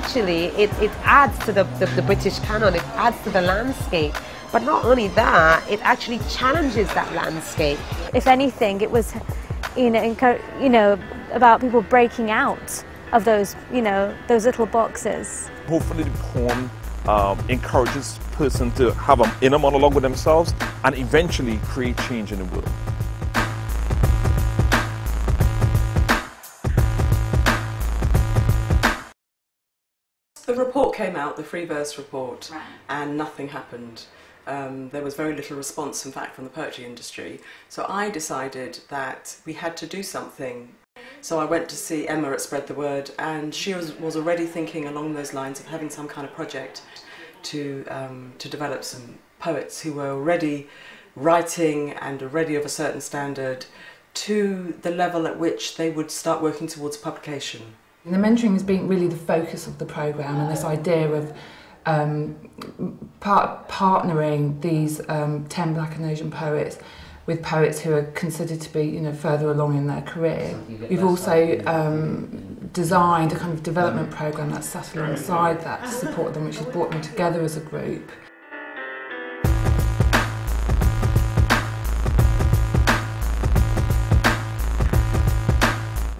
actually, it adds to the British canon, it adds to the landscape. But not only that, it actually challenges that landscape. If anything, it was, about people breaking out of those, those little boxes. Hopefully the poem encourages the person to have an inner monologue with themselves and eventually create change in the world. The report came out, the free verse report, and nothing happened. There was very little response, in fact, from the poetry industry. So I decided that we had to do something. So I went to see Emma at Spread the Word, and she was already thinking along those lines of having some kind of project to develop some poets who were already writing and already of a certain standard to the level at which they would start working towards publication. The mentoring has been really the focus of the programme, and this idea of partnering these 10 Black and Asian poets with poets who are considered to be further along in their career. We've also designed a kind of development programme that's sat alongside that to support them, which has brought them together as a group.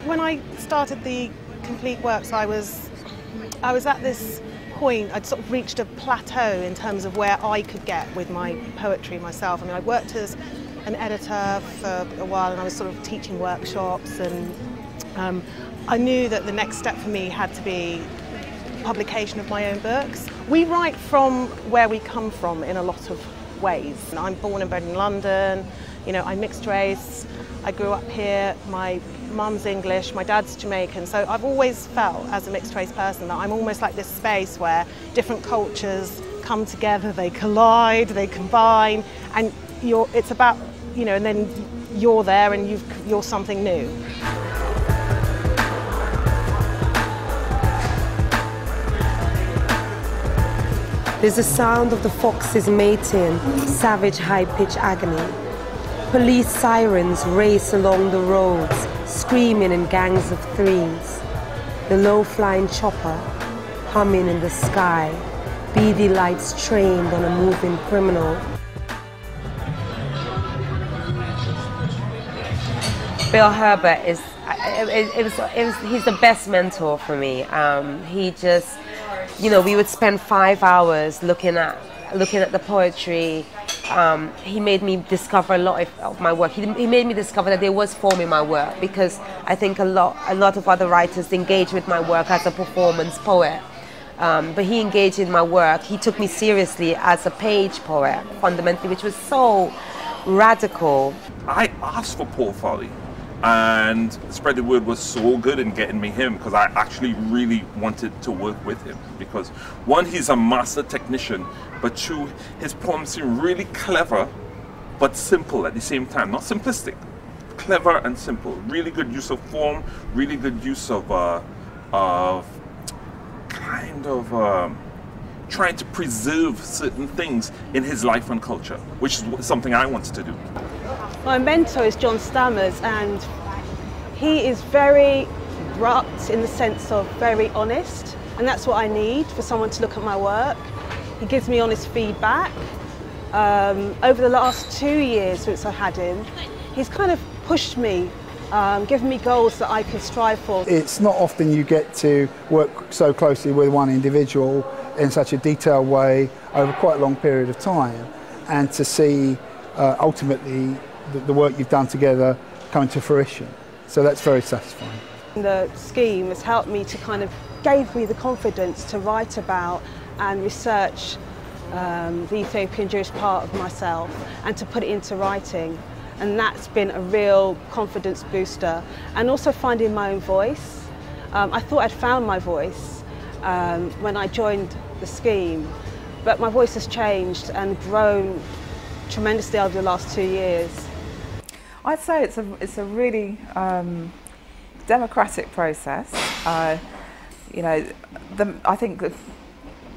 When I started the complete works, I was at this point, I'd sort of reached a plateau in terms of where I could get with my poetry myself. I mean, I worked as an editor for a while, and I was sort of teaching workshops, and I knew that the next step for me had to be publication of my own books. We write from where we come from in a lot of ways. I'm born and bred in London, I'm mixed race, I grew up here, my mum's English, my dad's Jamaican, so I've always felt as a mixed race person that I'm almost like this space where different cultures come together, they collide, they combine, and it's about, and then you're there and you're something new. There's the sound of the foxes mating, savage high-pitched agony. Police sirens race along the roads, screaming in gangs of threes. The low-flying chopper, humming in the sky, beady lights trained on a moving criminal. Bill Herbert he's the best mentor for me. He just, we would spend 5 hours looking at the poetry. He made me discover a lot of my work. He made me discover that there was form in my work, because I think a lot of other writers engage with my work as a performance poet. But he engaged in my work. He took me seriously as a page poet, fundamentally, which was so radical. I asked for Paul Foley, and Spread the Word was so good in getting me him, because I actually really wanted to work with him, because one, he's a master technician, but two, his poems seem really clever but simple at the same time. Not simplistic, clever and simple. Really good use of form, really good use of trying to preserve certain things in his life and culture, which is something I wanted to do. My mentor is John Stammers, and he is very abrupt in the sense of very honest, and that's what I need for someone to look at my work. He gives me honest feedback. Over the last 2 years since I had him, he's kind of pushed me, given me goals that I could strive for. It's not often you get to work so closely with one individual in such a detailed way over quite a long period of time, and to see ultimately the work you've done together come to fruition. So that's very satisfying. The scheme has helped me to gave me the confidence to write about and research the Ethiopian Jewish part of myself, and to put it into writing. And that's been a real confidence booster. And also finding my own voice. I thought I'd found my voice when I joined the scheme, but my voice has changed and grown tremendously over the last 2 years. I'd say it's a really democratic process. I think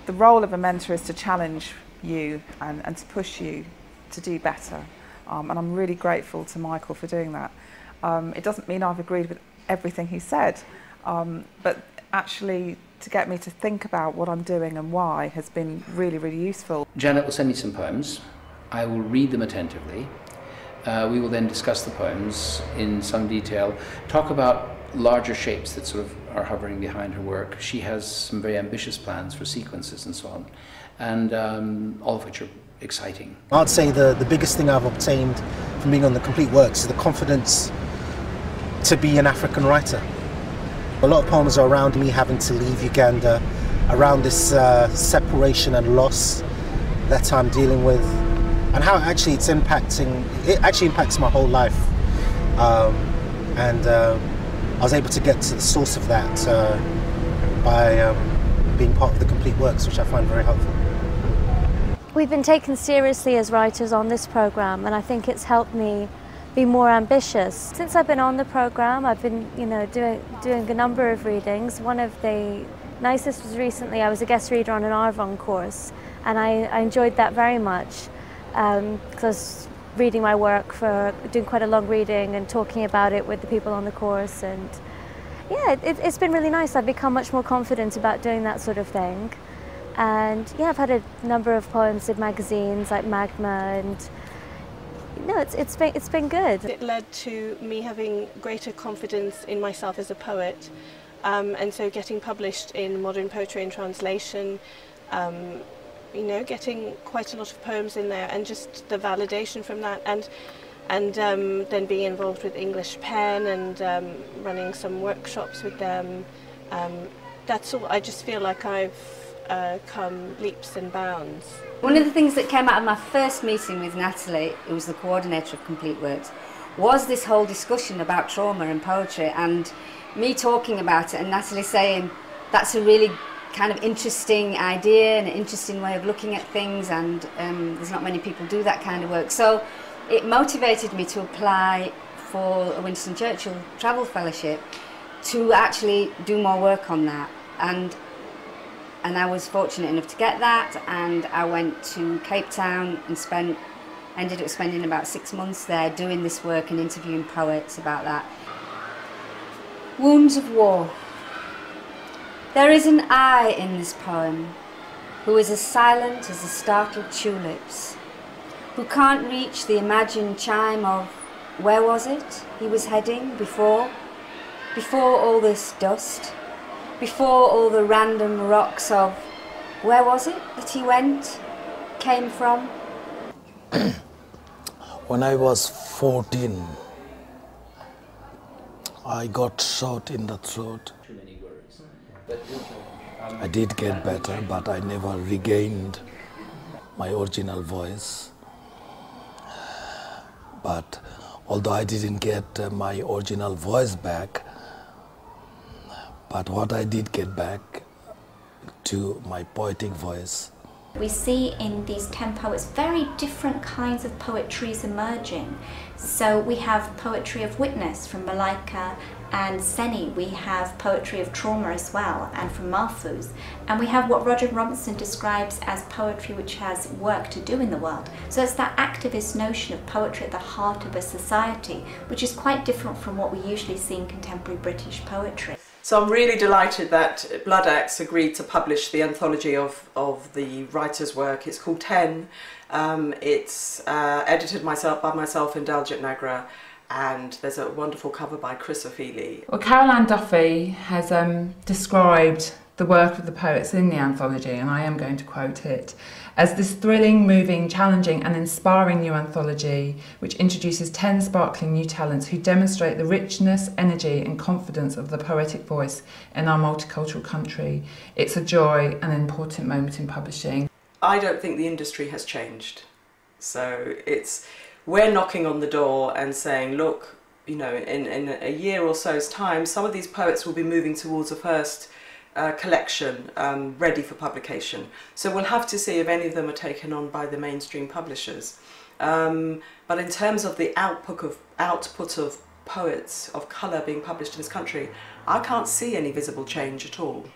the role of a mentor is to challenge you and to push you to do better. And I'm really grateful to Michael for doing that. It doesn't mean I've agreed with everything he said, but actually to get me to think about what I'm doing and why has been really, really useful. Janet will send me some poems. I will read them attentively. We will then discuss the poems in some detail, talk about larger shapes that sort of are hovering behind her work. She has some very ambitious plans for sequences and so on, and all of which are exciting. I'd say the biggest thing I've obtained from being on the Complete Works is the confidence to be an African writer. A lot of poems are around me having to leave Uganda, around this separation and loss that I'm dealing with, and how actually it actually impacts my whole life. I was able to get to the source of that by being part of the Complete Works, which I find very helpful. We've been taken seriously as writers on this programme, and I think it's helped me be more ambitious. Since I've been on the programme, I've been doing a number of readings. One of the nicest was recently I was a guest reader on an Arvon course, and I enjoyed that very much because I was reading my work, doing quite a long reading and talking about it with the people on the course, and yeah, it's been really nice. I've become much more confident about doing that sort of thing, and yeah, I've had a number of poems in magazines like Magma, and no, it's been good. It led to me having greater confidence in myself as a poet, and so getting published in Modern Poetry and Translation, getting quite a lot of poems in there, and just the validation from that, and then being involved with English Pen and running some workshops with them. That's all. I just feel like I've come leaps and bounds. One of the things that came out of my first meeting with Natalie, who was the coordinator of Complete Works, was this whole discussion about trauma and poetry, and me talking about it and Natalie saying that's a really kind of interesting idea and an interesting way of looking at things, and there's not many people do that kind of work. So it motivated me to apply for a Winston Churchill Travel Fellowship to actually do more work on that, and I was fortunate enough to get that, and I went to Cape Town and ended up spending about 6 months there doing this work and interviewing poets about that. Wounds of War. There is an I in this poem who is as silent as the startled tulips, who can't reach the imagined chime of where was it he was heading before all this dust, before all the random rocks of where was it that he came from? When I was 14, I got shot in the throat. I did get better, but I never regained my original voice. But although I didn't get my original voice back, but what I did get back to my poetic voice. We see in these 10 poets very different kinds of poetries emerging. So we have poetry of witness from Malaika and Seni. We have poetry of trauma as well, and from Mahfouz. And we have what Roger Robinson describes as poetry which has work to do in the world. So it's that activist notion of poetry at the heart of a society, which is quite different from what we usually see in contemporary British poetry. So I'm really delighted that Bloodaxe agreed to publish the anthology of the writer's work. It's called 10. It's edited by myself in Daljit Nagra, and there's a wonderful cover by Chris O'Feely. Well, Caroline Duffy has described the work of the poets in the anthology, and I am going to quote it, as this thrilling, moving, challenging and inspiring new anthology which introduces 10 sparkling new talents who demonstrate the richness, energy and confidence of the poetic voice in our multicultural country. It's a joy and an important moment in publishing. I don't think the industry has changed. So we're knocking on the door and saying, look, in a year or so's time, some of these poets will be moving towards a first collection ready for publication. So we'll have to see if any of them are taken on by the mainstream publishers. But in terms of the output of poets of colour being published in this country, I can't see any visible change at all.